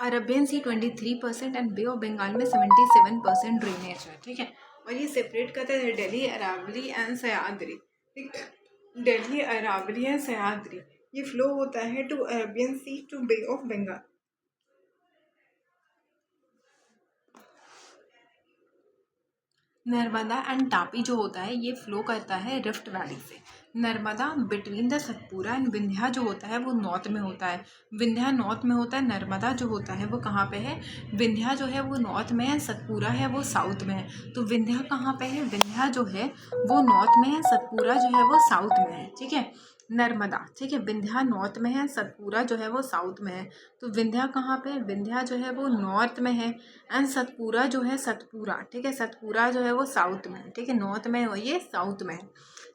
Arabian Sea 23% and Bay of Bengal में 77% drainage है, ठीक है। और ये सेपरेट करते हैं दिल्ली, अरावली एंड सह्याद्री, ठीक है। दिल्ली, अरावली एंड सह्याद्री ये फ्लो होता है to Arabian Sea to Bay of Bengal. Narmada and Tapi जो होता है ये फ्लो करता है रिफ्ट वैली से। Narmada between the Satpura and Vindhya जो होता है वो नॉर्थ में होता है, विंध्या नॉर्थ में होता है। नर्मदा जो होता है वो कहाँ पे है, विंध्या जो है वो नॉर्थ में है, सतपुरा है वो साउथ में है। तो विंध्या कहाँ पे है, विंध्या जो है वो नॉर्थ में है, सतपुरा जो है वो साउथ में है, ठीक है। नर्मदा, ठीक है, विंध्या नॉर्थ में है, सतपुरा जो है वो साउथ में है। तो विंध्या कहाँ पे है, विंध्या जो है वो नॉर्थ में है एंड सतपुरा जो है, सतपुरा, ठीक है, सतपुरा जो है वो साउथ में है, ठीक है। नॉर्थ में हो ये, साउथ में है।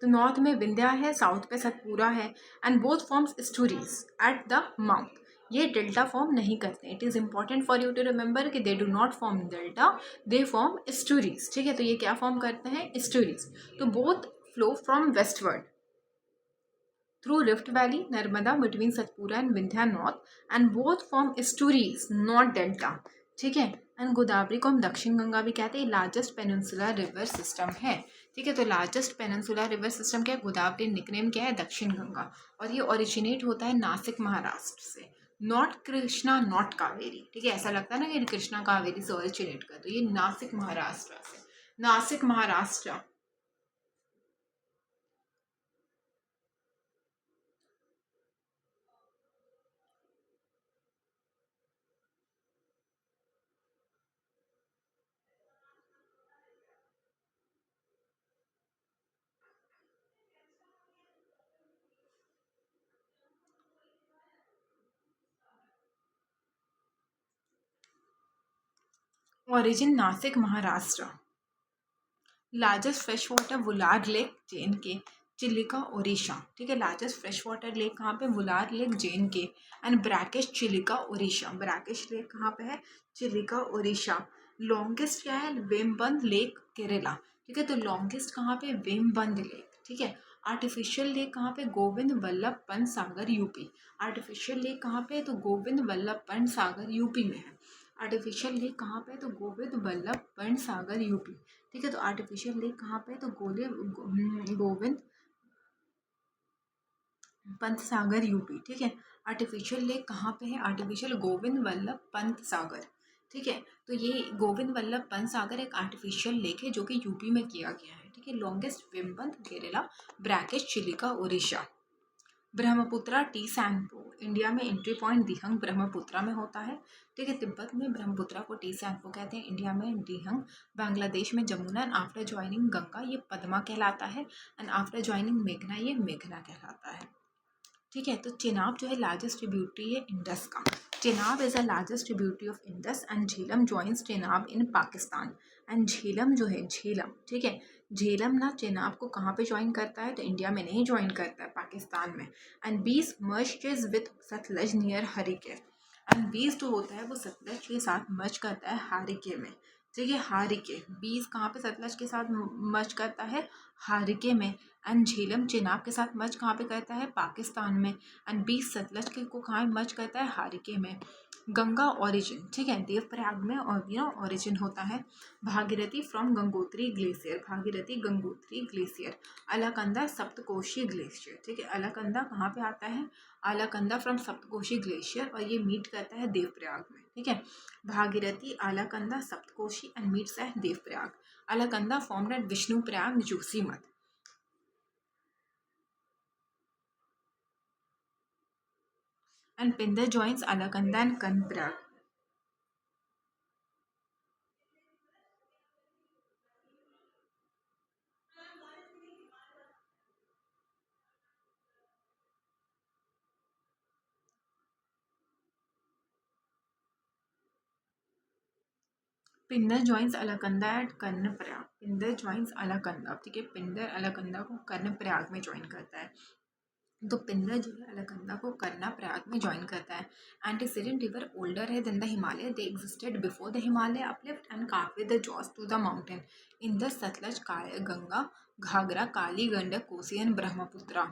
तो नॉर्थ में विंध्या है, साउथ पे सतपुरा है and both forms estuaries at the mouth. ये डेल्टा फॉर्म नहीं करते। It is important for you to remember कि they do not form delta, they form estuaries, ठीक है। तो ये क्या फॉर्म करते हैं, एस्टुरीज। तो both flow from westward through Rift Valley, Narmada between Satpura and Vindhya North, and both form estuaries, not delta, ठीक है। एंड गोदावरी को हम दक्षिण गंगा भी कहते हैं, लार्जेस्ट पेनिनसुलर रिवर सिस्टम है, ठीक है। तो लार्जेस्ट पेनिनसुलर रिवर सिस्टम क्या है, गोदावरी निकनेम क्या है, दक्षिण गंगा। और ये ओरिजिनेट होता है नासिक महाराष्ट्र से, नॉट कृष्णा नॉट कावेरी, ठीक है। ऐसा लगता है ना कि कृष्णा कावेरी से ओरिजिनेट कर, तो ये नासिक महाराष्ट्र से, Nashik Maharashtra. Origin Nashik Maharashtra. Largest fresh water Wular lake J and K, Chilika Odisha, ठीक है। लार्जेस्ट फ्रेश वाटर लेक कहाँ पे, वुलार लेक जेन के एंड ब्रैकेश चिलिका ओडिशा। ब्रैकेश लेक कहाँ पे है, चिलिका ओडिशा। लॉन्गेस्ट क्या है, वेमबंद लेक केरला, ठीक है। तो लॉन्गेस्ट कहाँ पे, वेमबंद लेक, ठीक है। आर्टिफिशियल लेक कहाँ पे, Govind Vallabh Pant Sagar UP. Artificial lake कहाँ पे, तो गोविंद वल्लभ पंत सागर यूपी में है। आर्टिफिशियल लेक कहाँ पे, तो गोविंद वल्लभ पंत सागर यूपी, ठीक है। तो आर्टिफिशियल लेक कहाँ पे है, तो गोविंद पंत सागर यूपी, ठीक है। आर्टिफिशियल लेक कहाँ पे है, आर्टिफिशियल गोविंद वल्लभ पंत सागर, ठीक है। तो ये गोविंद वल्लभ पंत सागर एक आर्टिफिशियल लेक है जो कि यूपी में किया गया है, ठीक है। Longest Vembanad Kerala, brackish Chilika Odisha. Brahmaputra Tsangpo, India में एंट्री पॉइंट दिहंग ब्रह्मपुत्रा में होता है, ठीक है। तिब्बत में ब्रह्मपुत्रा को टी सैंपो कहते हैं, इंडिया में दिहंग, बांग्लादेश में Jamuna and after joining Ganga ये पद्मा कहलाता है एंड आफ्टर ज्वाइनिंग मेघना ये मेघना कहलाता है, ठीक है। तो चेनाब जो है लार्जेस्ट ट्रिब्यूटरी है इंडस का। Chenab is the largest tributary of Indus and Jhelum joins Chenab in Pakistan. And Jhelum जो है, झेलम, ठीक है, झेलम ना चेनाब को कहाँ पे ज्वाइन करता है, तो इंडिया में नहीं ज्वाइन करता है, पाकिस्तान में। एंड बीस merges with Sutlej near Harike, and बीस जो होता है वो सतलज के साथ मर्ज करता है हारिके में, ठीक है। हारिके, बीस कहाँ पे सतलज के साथ मर्ज करता है, हारिके में। एंड झेलम चेनाब के साथ मर्ज कहाँ पे करता है, पाकिस्तान में। एंड बीस सतलज के को कहाँ मर्ज करता है, हारिके में। गंगा ओरिजिन, ठीक है, देवप्रयाग में और ओरिजिन होता है। Bhagirathi from Gangotri glacier, Bhagirathi Gangotri glacier. Alaknanda Saptakoshi glacier, ठीक है। अलकनंदा कहाँ पे आता है, अलकनंदा फ्रॉम सप्तकोशी ग्लेशियर, और ये मीट करता है देवप्रयाग में, ठीक है। Bhagirathi, Alaknanda, Saptakoshi and meets at Devprayag. Alaknanda formed at Vishnu Prayag Joshimath. And Pindar joins Alaknanda and Kanprayag. Pindar joins Alaknanda at Karnaprayag, Pindar joins Alaknanda, ठीक है। पिंडर अलकनंदा को कर्णप्रयाग में ज्वाइन करता है। तो पिंडर जो है अलकनंदा को कर्णप्रयाग में ज्वाइन करता है। एंटीसीडेंट रिवर ओल्डर है than the Himalaya, they existed before the Himalaya uplift and carve the jaws to the mountain in the Sutlej, Ganga, Ghaghara, Kali, Gandak, Kosi and Brahmaputra.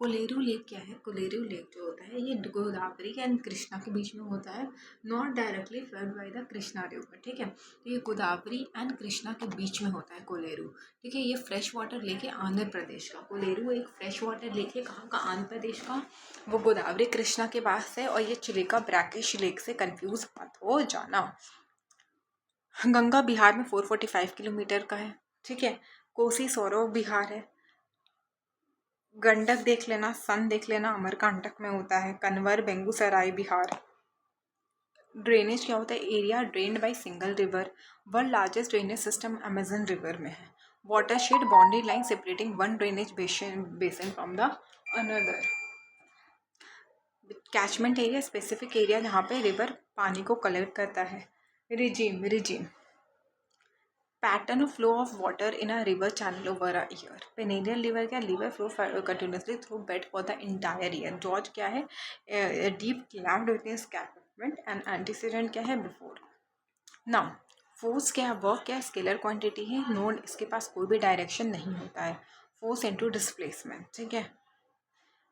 Kolleru lake क्या है? कोलेरू लेक जो होता है ये गोदावरी एंड कृष्णा के बीच में होता है, not directly flood by the Krishna river, ठीक है। तो ये गोदावरी एंड कृष्णा के बीच में होता है कोलेरू, ठीक है। ये फ्रेश वाटर लेक है आंध्र प्रदेश का। कोलेरू एक फ्रेश वाटर लेक है, कहाँ का? आंध्र प्रदेश का। वो गोदावरी कृष्णा के पास है और ये चिलिका ब्रैकिश लेक से कंफ्यूज मत हो जाना। गंगा बिहार में 445 किलोमीटर का है, ठीक है। कोसी सौरव बिहार है। गंडक देख लेना, सन देख लेना, अमरकांटक में होता है। कन्वर बेगूसराय बिहार। ड्रेनेज क्या होता है? Area drained by single river. World largest drainage system Amazon river में है। Watershed boundary line separating one drainage basin from the another. Catchment area specific area जहाँ पे रिवर पानी को कलेक्ट करता है। Regime pattern of flow of water in a river channel over a year. Perennial river क्या? River flow continuously through bed for the entire year. Gorge क्या है? Deep clamped with एस्कैर्पमेंट and antecedent क्या है? Before. Now force क्या है? Work क्या है? Scalar quantity है। नोड इसके पास कोई भी डायरेक्शन नहीं होता है। फोर्स इनटू डिस्प्लेसमेंट, ठीक है।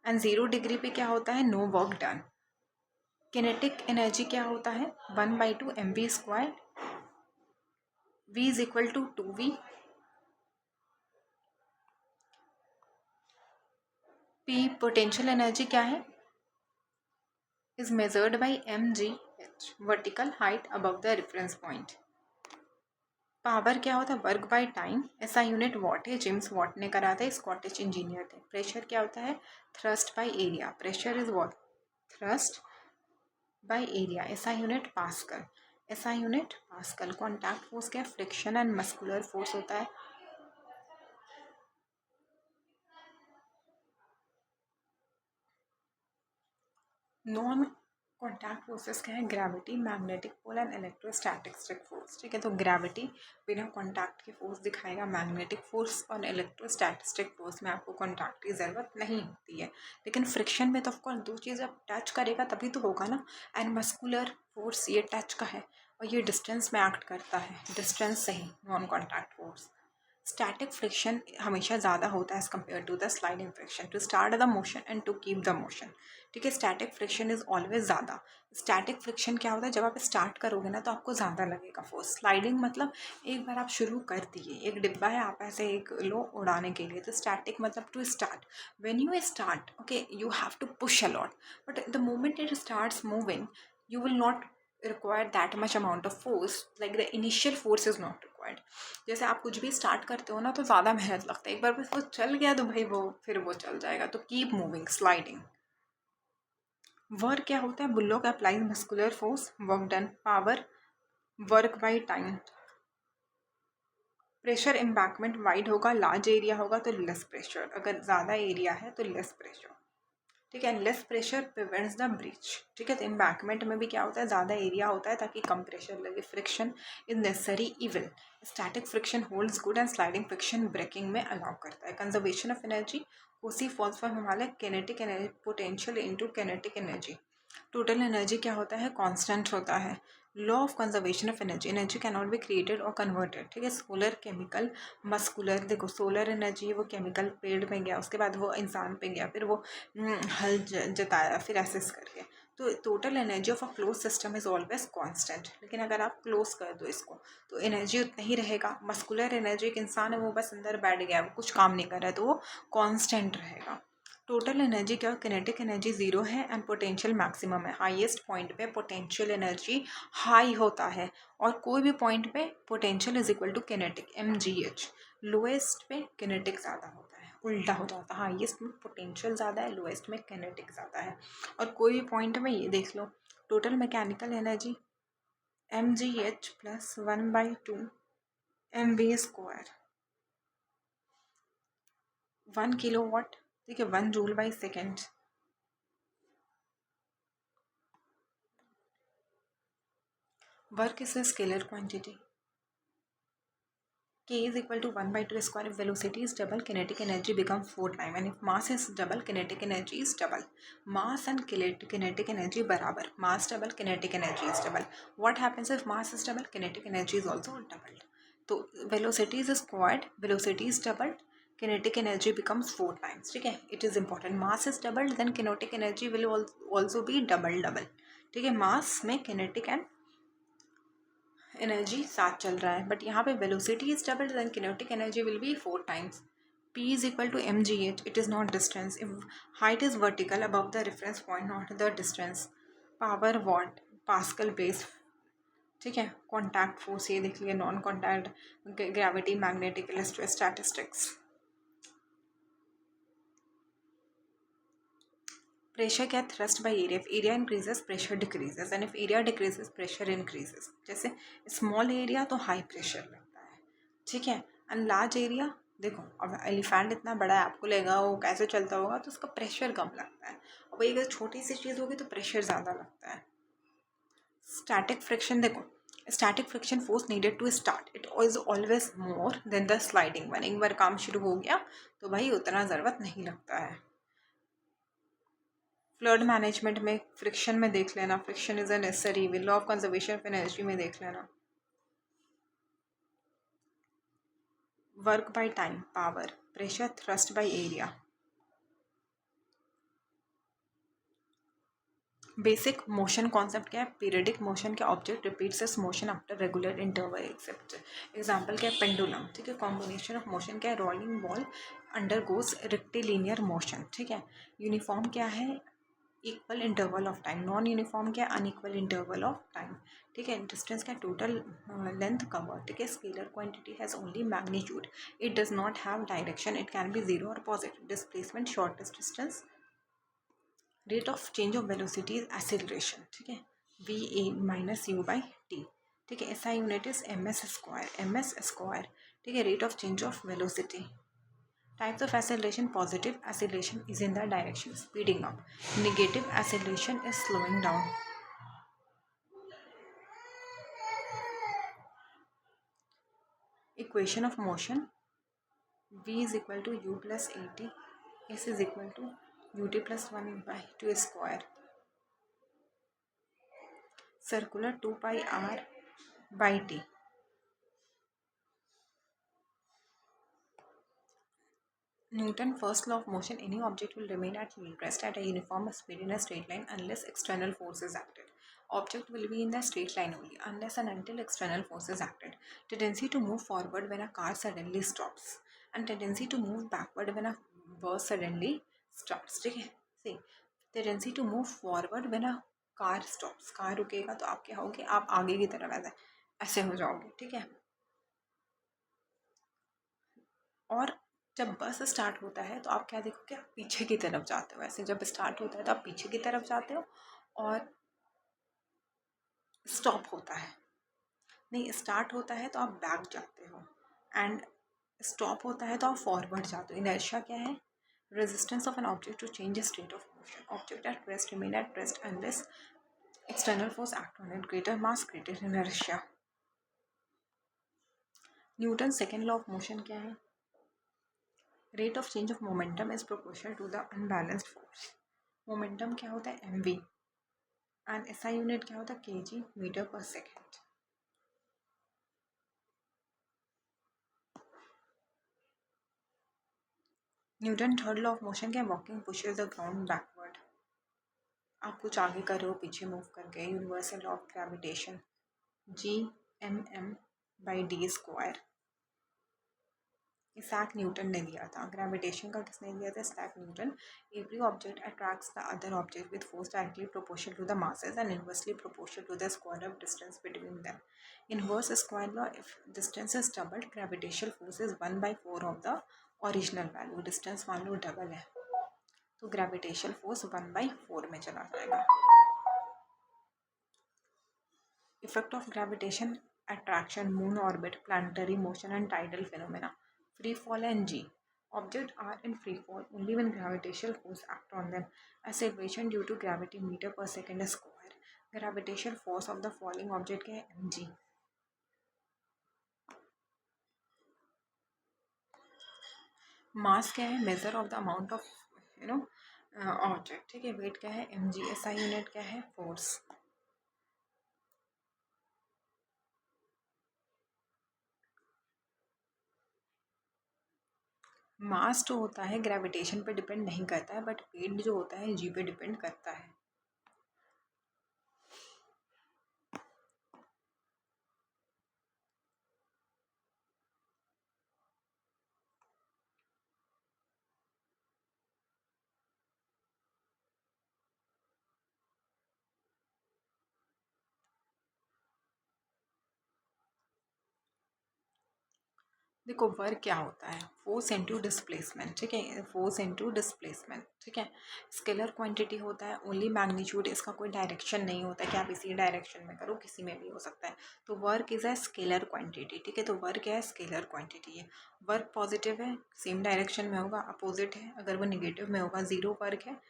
एंड 0 डिग्री पे क्या होता है? No work done. Kinetic energy क्या होता है? 1/2 mv²। v is equal to 2v। p potential energy क्या है? Is measured by mgh, vertical height above the reference point. Power क्या होता है? Work by time. ऐसा यूनिट वॉट है, जेम्स वॉट ने करा था, स्कॉटिश इंजीनियर थे। प्रेशर क्या होता है? Thrust by area. Pressure is what? Thrust by area. ऐसा यूनिट पास्कल। ऐसा यूनिट पास्कल। कॉन्टैक्ट फोर्स क्या है? फ्रिक्शन एंड मस्कुलर फोर्स होता है। नॉन कॉन्टैक्ट फोर्सेस क्या है? Gravity, magnetic pole and electrostatic force, ठीक है। तो ग्रेविटी बिना कॉन्टैक्ट के फोर्स दिखाएगा। मैग्नेटिक फोर्स और इलेक्ट्रोस्टैटिक फोर्स में आपको कॉन्टैक्ट की ज़रूरत नहीं होती है, लेकिन फ्रिक्शन में तो ऑफकोर्स दो चीज़ें अब टच करेगा तभी तो होगा ना। एंड मस्कुलर फोर्स ये टच का है और ये डिस्टेंस में एक्ट करता है, डिस्टेंस से ही non contact force. Static friction हमेशा ज़्यादा होता है as compared to the sliding friction, to start the motion and to keep the motion, ठीक है। स्टैटिक फ्रिक्शन इज ऑलवेज ज़्यादा। स्टैटिक फ्रिक्शन क्या होता है? जब आप स्टार्ट करोगे ना तो आपको ज़्यादा लगेगा फोर्स। स्लाइडिंग मतलब एक बार आप शुरू कर दिए, एक डिब्बा है, आप ऐसे एक लो उड़ाने के लिए, तो स्टैटिक मतलब to start. When you start, okay, you have to push a lot, but the moment it starts moving you will not require that much amount of force, like the initial force is not required। जैसे आप कुछ भी start करते हो ना तो ज़्यादा मेहनत लगता है, एक बार बस वो चल गया तो भाई वो फिर वो चल जाएगा। तो कीप मूविंग, स्लाइडिंग। वर्क क्या होता है? Bullock applies muscular force, work done. Power, work by time. Pressure embankment wide होगा, लार्ज एरिया होगा तो लेस प्रेशर, अगर ज़्यादा एरिया है तो लेस प्रेशर, ठीक है। Less pressure prevents the breach, ठीक है। तो एम्बैकमेंट में भी क्या होता है? ज़्यादा एरिया होता है ताकि कम प्रेशर लगे। Friction is necessary evil. Static friction holds good and sliding friction braking में अलाउ करता है। Conservation of energy, Kosi falls from Himalaya, kinetic energy potential into kinetic energy. Total energy क्या होता है? कांस्टेंट होता है। Law of conservation of energy, energy can not be created और converted, ठीक है। Solar, chemical, muscular. देखो सोलर एनर्जी वो केमिकल पेड़ में गया, उसके बाद वो इंसान पे गया, फिर वो हल जताया, फिर ऐसे करके। तो total energy of a close system is always constant, लेकिन अगर आप क्लोज कर दो इसको तो एनर्जी उतना ही रहेगा। मस्कुलर एनर्जी, एक इंसान है वो बस अंदर बैठ गया, वो कुछ काम नहीं कर रहा है, तो वो कांस्टेंट रहेगा। टोटल एनर्जी क्या? किनेटिक एनर्जी 0 है एंड पोटेंशियल मैक्सिमम है। हाईएस्ट पॉइंट पे पोटेंशियल एनर्जी हाई होता है और कोई भी पॉइंट पे potential is equal to kinetic mgh। Lowest पे किनेटिक ज़्यादा होता है, उल्टा हो जाता है। हाईएस्ट में पोटेंशियल ज़्यादा है, लोएस्ट में किनेटिक ज़्यादा है। और कोई भी पॉइंट में ये देख लो, total mechanical energy mgh plus 1/2 mv², 1 kilowatt, ठीक है, 1 joule by second. Work is a scalar quantity. K is equal to 1/2 square. If velocity is double, kinetic energy becomes 4 times. And if mass is double, kinetic energy is double. Mass and kinetic energy बराबर. Mass double, kinetic energy is double. What happens if mass is double? Kinetic energy is also doubled. तो velocity is squared, velocity is doubled, kinetic energy becomes 4 times. ठीक है, it is important. Mass is doubled, then kinetic energy will also be double. ठीक है, mass में kinetic and energy साथ चल रहा है, but यहाँ पे velocity is doubled, then kinetic energy will be 4 times. P is equal to mgh. It is not distance. If height is vertical above the reference point, not the distance. Power watt, Pascal base. ठीक है, contact force ये देख लिया, non contact, gravity, magnetic, electrostatistics. Pressure क्या, thrust by area. If area increases pressure decreases, and if area decreases pressure increases. जैसे small area तो high pressure लगता है, ठीक है, एंड लार्ज एरिया, देखो अब एलिफेंट इतना बड़ा है, आपको लगेगा वो कैसे चलता होगा, तो उसका प्रेशर कम लगता है. और वही अगर छोटी सी चीज़ होगी तो प्रेशर ज़्यादा लगता है. स्टैटिक फ्रिक्शन, देखो static friction force needed to start it is always more than the sliding one. एक बार काम शुरू हो गया तो भाई उतना ज़रूरत नहीं लगता है. फ्लड मैनेजमेंट में फ्रिक्शन में देख लेना, friction is a necessary. Law of conservation of energy में देख लेना. Work by time, power, pressure, thrust by area. Basic motion concept क्या है, पीरियडिक मोशन क्या, object repeats its motion after regular interval except. Example क्या है, pendulum. ठीक है, कॉम्बिनेशन ऑफ मोशन क्या है, rolling ball undergoes rectilinear motion. ठीक है, यूनिफॉर्म क्या है, equal interval of time. Non uniform क्या, अनइक्वल इंटरवल ऑफ टाइम. ठीक है, डिस्टेंस क्या, टोटल लेंथ कवर. ठीक है, scalar quantity has only magnitude, it does not have direction, it can be zero और positive. Displacement, shortest distance. Rate of change of velocity is acceleration. ठीक है, V A minus U by T. ठीक है, SI unit is m s square. ठीक है, rate of change of velocity. Types of acceleration: positive acceleration is in the direction speeding up. Negative acceleration is slowing down. Equation of motion: v is equal to u plus at. S is equal to ut plus 1 by 2 square. Circular 2 pi r by t. Newton first law of motion: any object will remain at rest at a uniform speed in a straight line unless external force is acted. Object will be in the straight line only unless and until external force is acted. Tendency to move forward when a car suddenly stops, and tendency to move backward when a bus suddenly starts. ठीक है, see, tendency to move forward when a car stops. Car रुकेगा तो आप क्या होगे, आप आगे की तरफ ऐसे हो जाओगे. ठीक है, और जब बस स्टार्ट होता है तो आप क्या देखोगे, आप पीछे की तरफ जाते हो. ऐसे जब स्टार्ट होता है तो आप पीछे की तरफ जाते हो, और स्टॉप होता है, नहीं स्टार्ट होता है तो आप बैक जाते हो, एंड स्टॉप होता है तो आप फॉरवर्ड जाते हो. इनर्शिया क्या है, resistance of an object to change state of motion. Object at rest remain at rest unless external force act on it. Greater mass greater inertia. Newton second law of motion क्या है, rate of change of momentum is proportional to the unbalanced force. Momentum क्या होता है, mv, and SI unit क्या होता है, kg metre पर second. Newton third law of motion क्या है, walking pushes the ground backward. आप कुछ आगे कर रहे हो, पीछे मूव करके. Universal law of gravitation, g by D square. Isaac Newton ने दिया था. ग्रेविटेशन का किसने दिया था, Isaac Newton. Every object attracts the other object with force directly proportional to the masses and inversely proportional to the square of distance between them. Inverse square law: if distance is doubled, gravitational force is 1/4 of the original value. Distance मान लो double है तो gravitational force 1/4 में चला जाएगा. Effect of gravitation: attraction, moon orbit, planetary motion and tidal phenomena. Free fall and g. Objects are in free fall only when gravitational force act on them. Acceleration due to gravity meter per second square. Gravitational force of the falling object क्या है, mg. मास क्या है, measure of the amount of object. ठीक है, wait क्या है, mg. SI unit क्या है, फोर्स. मास जो होता है ग्रेविटेशन पे डिपेंड नहीं करता है, बट वेट जो होता है जी पे डिपेंड करता है। देखो वर्क क्या होता है, फोर्स इनटू डिस्प्लेसमेंट, ठीक है, फोर्स इनटू डिस्प्लेसमेंट, ठीक है। स्केलर क्वांटिटी होता है, ओनली मैग्नीट्यूड, इसका कोई डायरेक्शन नहीं होता है कि आप इसी डायरेक्शन में करो, किसी में भी हो सकता है। तो work is a scalar quantity, ठीक है। तो वर्क क्या है, स्केलर क्वांटिटी है। वर्क पॉजिटिव है, सेम डायरेक्शन में होगा, अपोजिट है अगर वो निगेटिव में होगा, जीरो वर्क है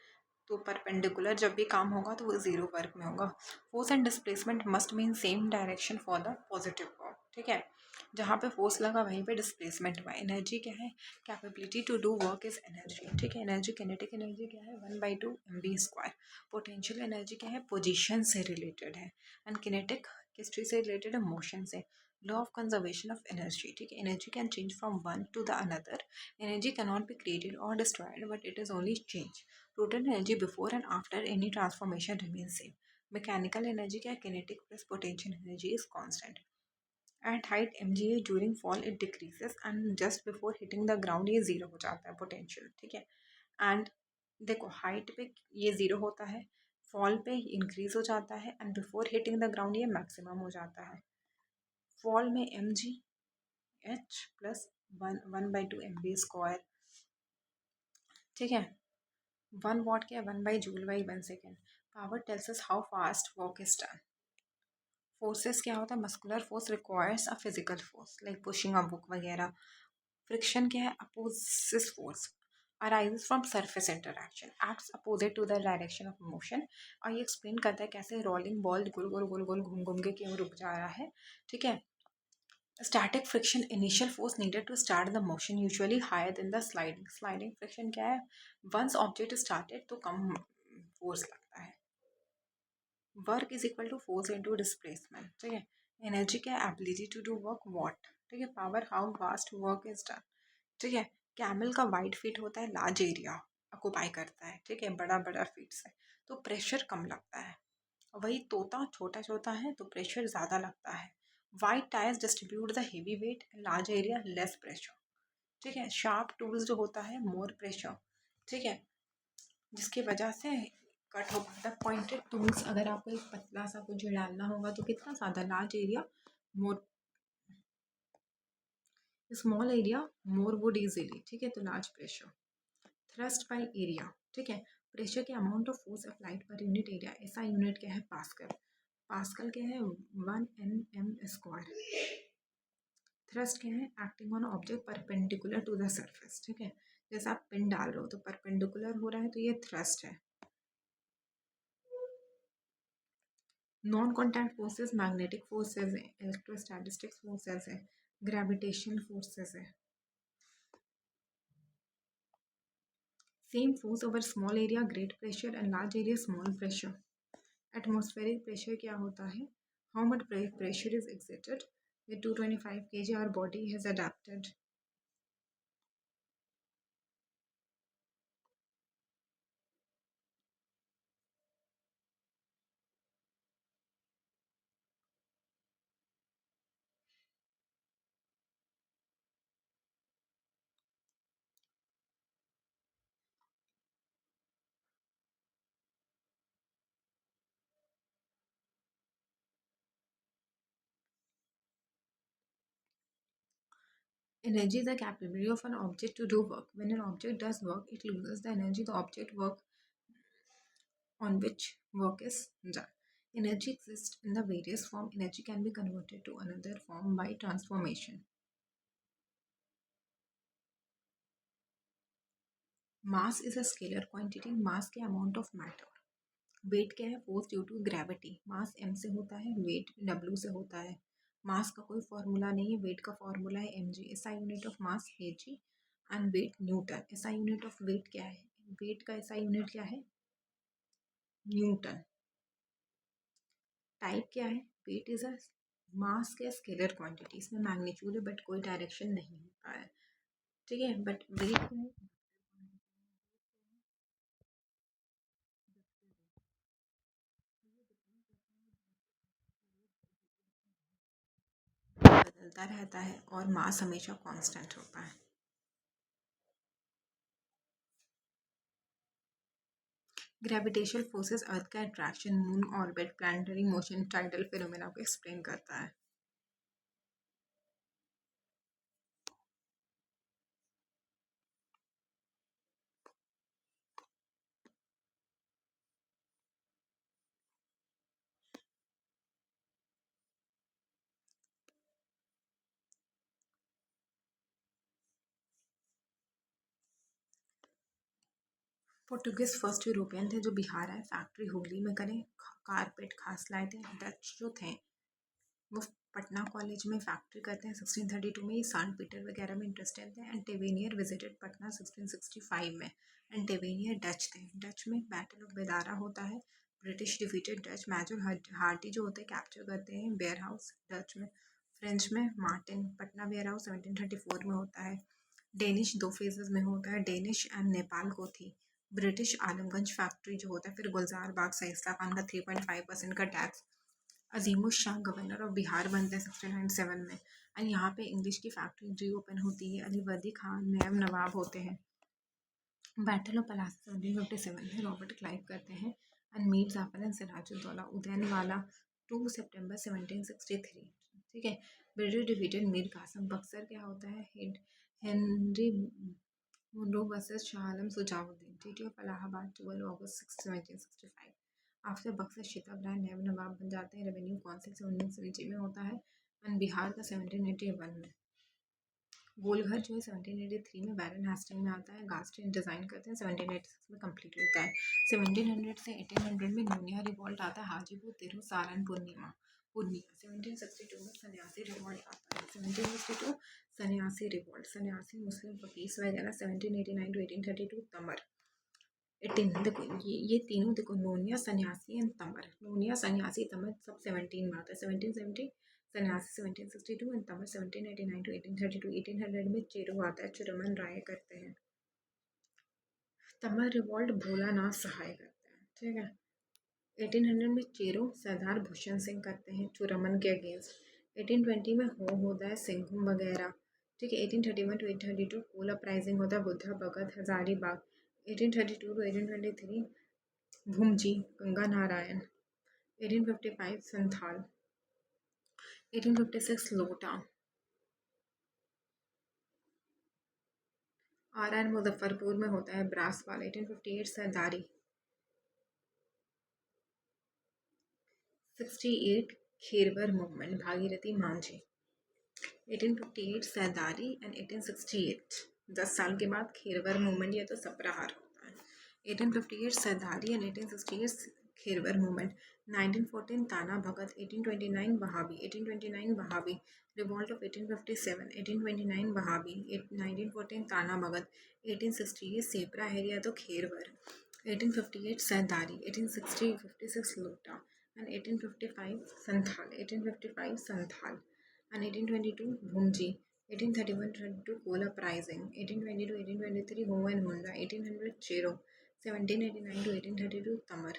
तो परपेंडिकुलर जब भी काम होगा तो वो जीरो वर्क में होगा। Force and displacement must mean same direction for the positive work, ठीक है। जहाँ पे फोर्स लगा वहीं पे डिस्प्लेसमेंट हुआ। एनर्जी क्या है, capability to do work is energy, ठीक है। एनर्जी, किनेटिक एनर्जी क्या है, 1/2 mv²। पोटेंशियल एनर्जी क्या है, पोजिशन से रिलेटेड है। एंड किनेटिक किस चीज से रिलेटेड है, मोशन से। Law of conservation of energy, ठीक है। Energy can change from one to the another. Energy can not be created और destroyed but it is only change. Total energy before and after any transformation remains same. Mechanical energy क्या, kinetic plus potential energy is constant. At height mgh during fall it decreases and just before hitting the ground ये zero हो जाता है potential, ठीक है। and देखो height पे ये जीरो होता है, फॉल पे इंक्रीज हो जाता है and before hitting the ground ये मैक्सिमम हो जाता है। फॉल में M G H plus 1/2 mv², ठीक है। 1 watt क्या, 1/Joule/1 second। Power tells us how fast work is done. Forces क्या होता है, muscular force requires a physical force like pushing a book वगैरह। फ्रिक्शन क्या है, opposes force arises from surface interaction, acts opposite to the direction of motion. और ये explain करता है कैसे रोलिंग बॉल गोल गोल गोल गोल घूम घूम के क्यों रुक जा रहा है, ठीक है। Static friction, initial force needed to start the motion usually higher than the sliding. Sliding friction क्या है, वंस ऑब्जेक्ट स्टार्टेड तो कम फोर्स लगता है। Work is equal to force into displacement, ठीक है। एनर्जी क्या है, ability to do work watt, ठीक है। Power how fast work is done, ठीक है। कैमल का वाइड फीट होता है, लार्ज एरिया ऑक्यूपाई करता है, ठीक है, बड़ा बड़ा फीट से, तो प्रेशर कम लगता है। वही तोता छोटा छोटा है तो प्रेशर ज़्यादा लगता है। Wide tyres distribute the heavy weight, large area less pressure, ठीक है। शार्प टूल्स जो होता है मोर प्रेशर, ठीक है, जिसकी वजह से कट हो पाता है। पॉइंटेड टूल्स, अगर आपको एक पतला सा कुछ डालना होगा तो कितना ज़्यादा, large area more, small area more would easily, ठीक है, तो large pressure. Thrust by area, ठीक है, प्रेशर के amount of force applied per unit area, ऐसा यूनिट क्या है, पास्कल। पास्कल क्या है, 1 Nm²। थ्रस्ट क्या है, acting on object perpendicular to the surface, ठीक है। जैसे आप पिन डाल रहे हो तो परपेंडिकुलर हो रहा है तो ये थ्रस्ट है। Non contact forces magnetic forces है, इलेक्ट्रोस्टैटिस्टिक्स फोर्सेस है, ग्रेविटेशन फोर्सेस है। Same force over small area great pressure and large area small pressure. Atmospheric pressure क्या होता है, how much pressure is exerted with 225 kg our body has adapted. Energy is the capability of an object to do work. When an object does work, it loses the energy the object work on which work is done. Energy exists in the various form. Energy can be converted to another form by transformation. Mass is a scalar quantity. Mass के amount of matter. Weight क्या है, force due to gravity. Mass m से होता है, wait W से होता है। मास का कोई फॉर्मूला नहीं है, वेट का फॉर्मूला है M G. SI unit of mass K G and weight newton. SI unit of weight क्या है, वेट का एसआई यूनिट क्या है, न्यूटन। टाइप क्या है, वेट इज अ मास के स्केलर क्वांटिटी, इसमें मैग्नीट्यूड है बट कोई डायरेक्शन नहीं होता है। ठीक है, बट वेट क्या है, बदलता रहता है और मास हमेशा कांस्टेंट होता है। ग्रेविटेशनल फोर्सेस अर्थ का attraction, moon orbit, planetary motion, tidal phenomena को एक्सप्लेन करता है। पोर्टुगीज फर्स्ट यूरोपियन थे जो बिहार आए, फैक्ट्री हुगली में करें, कारपेट खास लाए थे। डच जो थे वो पटना कॉलेज में फैक्ट्री करते हैं 1632 में। सांट पीटर वगैरह में इंटरेस्टेड थे। एंटेवेनियर विजिटेड पटना 1665 में। एंटेवेनियर डच थे। डच में बैटल ऑफ बेदारा होता है, ब्रिटिश डिफीटेड डच। मेजर हार्टी जो होते हैं कैप्चर करते हैं वेयर हाउस डच में। फ्रेंच में मार्टिन, पटना वेयर हाउस 1734 में होता है। डेनिश दो फेजेस में होता है, डेनिश एंड नेपाल को थी। ब्रिटिश आलमगंज फैक्ट्री जो होता है, फिर गुलजार बाग शाइस्ता खान का 3.5% का tax. Azimul Shah governor of Bihar बनते हैं 1697 में। एंड यहाँ पे इंग्लिश की फैक्ट्री री ओपन होती है। अलीवर्दी खान नैब नवाब होते हैं। बैटल ऑफ पलासी 1757 में रॉबर्ट क्लाइव करते हैं। एंड मीर जाफर एंड सिराजुद्दौला उदयनवाला 2 सितंबर 1763। ठीक है, ब्रिटिश डिफीटेड मीर कासिम। बक्सर क्या होता है, Henry Munro versus Shah Alam Shujauddin. Treaty of Allahabad 12 अगस्त 1765। आफ्टर बक्सर शिताब नैब नवाब बन जाते हैं। रेवेन्यू काउंसिल 1770 में होता है। एंड बिहार का 1781 में। गोलघर जो है 1783 में बैरन हेस्टिंग में आता है। गास्टिन डिज़ाइन करते हैं, 1786 में कंप्लीट होता है। 1700 से 1800 में नूनिया रिवॉल्ट आता है, हाजीपुर तिरहू सारण पूर्णिया। 1762 में सन्यासी रिवॉल्ट आता है। 1762 सन्यासी रिवॉल्ट, सन्यासी मुस्लिम फकीस वगैरह। 1789 टू 1832 तमर। 18 देखो ये तीनों देखो, नोनिया सन्यासी एंड तमर। नोनिया सन्यासी तमर सब 17 में आता है। 1770 सन्यासी 1762 एंड तमर 1789 टू 1832। 1800 में चेरो आता है, चुरमन राय करते हैं। तमर रिवॉल्ट भोलानाथ सहाय करते हैं। ठीक है, 1800 में चेरो सरदार भूषण सिंह करते हैं चुरमन के अगेंस्ट। 1820 में हो होता है सिंघम वगैरह। ठीक है, 1831 टू 1832 कोल अपराइजिंग होता है, बुद्धा भगत हजारीबाग। 1832 टू 1823 भूमजी गंगा नारायण। 1855 संथाल। 1856 लोटा। आर मुजफ्फरपुर में होता है ब्रासवाल। 1858 सरदारी। 68 खेरवर movement Bhagirathi Manjhi. 1858 Sardari and 1868 10 साल के बाद खेरवर मूवमेंट या तो सप्राहार होता है। 1858 सरदारी एंड 1868 खेरवर मूवमेंट। 1914 ताना भगत। 1829 वहाबी। 1829 Wahhabi revolt of 1857। 1829 वहाबी। 1914 ताना भगत। 1868 सेपरा एरिया तो खेरवर। 1858 सरदारी। 1860 56 लोटा and 1855 Santhal. 1855 Santhal and 1822 Bhumji, 1831-32 Kola Uprising, 1822-1823 Ho and Munda, 1800 Chero, 1789 to 1832 Tamar.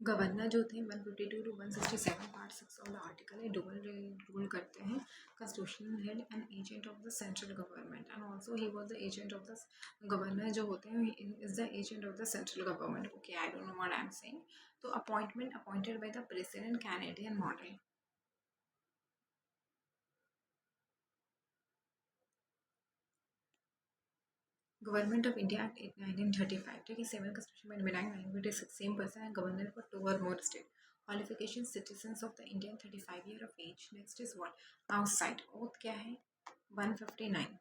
Governor जो थे 152 to 167 part 6 of the article है, डुअल रूल करते हैं, constitutional head and agent of the central government. And also he was the agent of the governor जो होते हैं is the agent of the central government. Okay, I don't know what I am saying. तो appointment appointed by the president Canadian model. Government of India act 1935। ठीक है, civil constitution में बनाई 1956 same person है governor for 2 और more state. Qualification citizens of the Indian 35 year of age. Next is what, outside oath क्या है 159।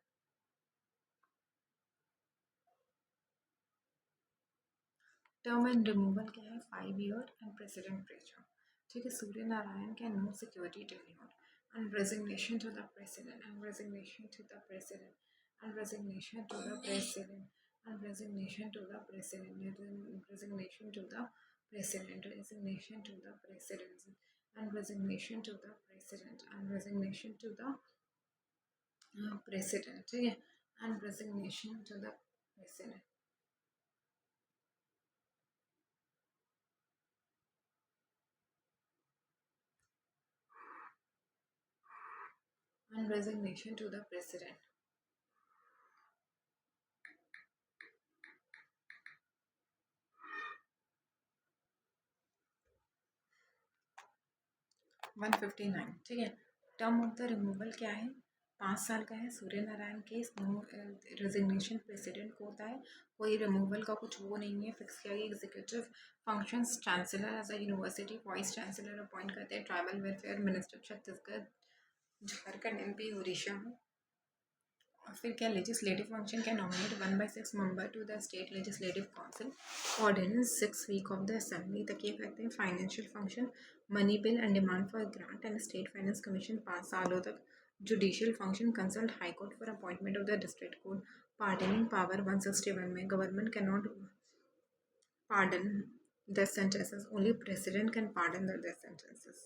Term and removal क्या है 5 ईयर एंड प्रेसिडेंट प्रेशर। ठीक है, सूर्य नारायण क्या no security tenure and resignation to the president and resignation to the president and resignation to the president and resignation to the president resignation to the president, resignation to the presidency, and resignation to the president, and resignation to the president, ठीक है, and resignation to the president, and resignation to the president. 159, ठीक है। Term of the removal क्या है, 5 साल का है। Surya Narayan case, no resignation president को होता है, कोई रिमूवल का कुछ वो नहीं है, फिक्स किया गया। Executive functions, chancellor as a university, vice chancellor appoint करते हैं। Tribal welfare minister Chhattisgarh, Jharkhand, MP, Orissa. और फिर क्या, लेजिस्लेटिव फंक्शन क्या, nominate 1/6 member to the state legislative council, ordinance 6 week of the assembly तक ये करते हैं। Financial function, money bill and demand for grant and state finance commission 5 सालों तक। Judicial function, consult high court for appointment of the district court. Pardoning power 161 में, government can not pardon death sentences, only president can pardon the death sentences.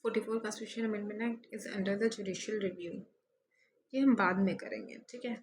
44 Constitution Amendment Act is under the judicial review. ये हम बाद में करेंगे, ठीक है।